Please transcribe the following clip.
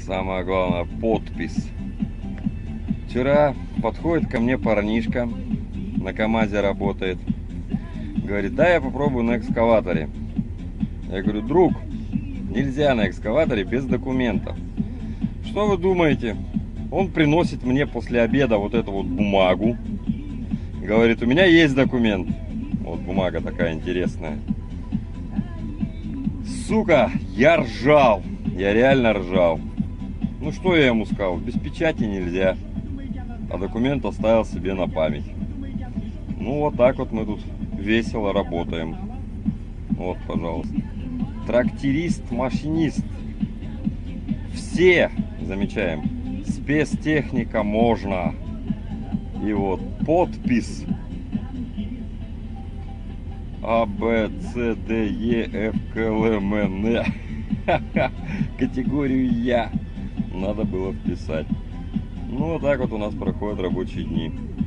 Самое главное, подпись. Вчера подходит ко мне парнишка, на КамАЗе работает. Говорит, да, я попробую на экскаваторе. Я говорю, друг, нельзя на экскаваторе без документов. Что вы думаете? Он приносит мне после обеда вот эту вот бумагу. Говорит, у меня есть документ. Вот бумага такая интересная. Сука, я ржал. Я реально ржал. Ну что я ему сказал? Без печати нельзя. А документ оставил себе на память. Ну вот так вот мы тут весело работаем. Вот, пожалуйста. Тракторист, машинист. Все замечаем. Спецтехника можно. И вот подпись. А, Б, С, Д, Е, Ф, К, Л, М, Н. Категорию Я надо было вписать. Ну вот так вот у нас проходят рабочие дни.